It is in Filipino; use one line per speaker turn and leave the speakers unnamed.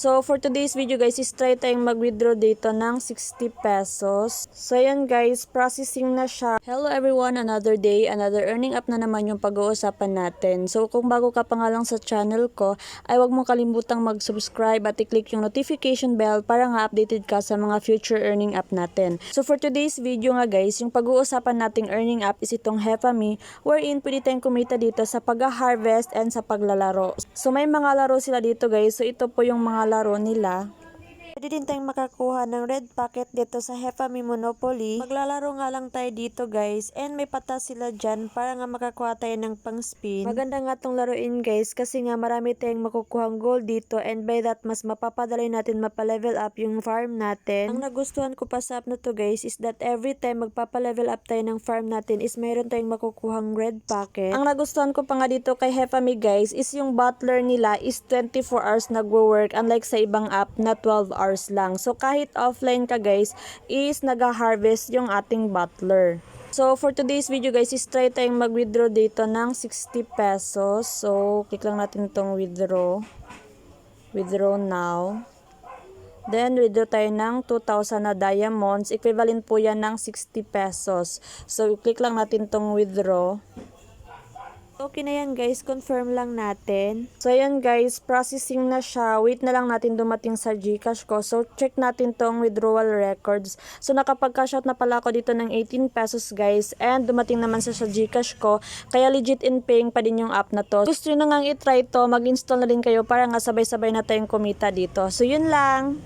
So, for today's video guys, is try tayong mag-withdraw dito ng 60 pesos. So, ayan guys, processing na siya. Hello everyone, another day, another earning up na naman yung pag-uusapan natin. So, kung bago ka pa nga lang sa channel ko, ay huwag mong kalimutang mag-subscribe at i-click yung notification bell para nga updated ka sa mga future earning up natin. So, for today's video nga guys, yung pag-uusapan nating earning up is itong Hefami, wherein pwede tayong kumita dito sa pag-harvest and sa paglalaro. So, may mga laro sila dito guys. So, ito po yung mga laro nila. Pwede din tayong makakuha ng red packet dito sa Hefami Monopoly. Maglalaro nga lang tayo dito guys. And may patas sila dyan para nga makakuha tayo ng pang spin. Maganda nga tong laruin guys kasi nga marami tayong makukuhang gold dito. And by that mas mapapadali natin mapalevel up yung farm natin. Ang nagustuhan ko pa sa app na to guys is that every time magpapalevel up tayo ng farm natin is mayroon tayong makukuhang red packet. Ang nagustuhan ko pa nga dito kay Hefami guys is yung butler nila is 24 hours nagwo-work unlike sa ibang app na 12 hours lang. So kahit offline ka guys is nag-harvest yung ating butler. So for today's video guys is try tayong mag-withdraw dito ng 60 pesos. So click lang natin tong withdraw. Withdraw now. Then withdraw tayo ng 2,000 na diamonds. Equivalent po yan ng 60 pesos. So click lang natin tong withdraw. Okay na yan guys, confirm lang natin. So ayan guys, processing na siya. Wait na lang natin dumating sa GCash ko. So check natin tong withdrawal records. So nakapag-cash out na pala ako dito ng 18 pesos guys. And dumating naman sa GCash ko. Kaya legit in paying pa din yung app na to. Gusto nyo na nga i-try to, mag-install na din kayo para nga sabay-sabay na tayong kumita dito. So yun lang.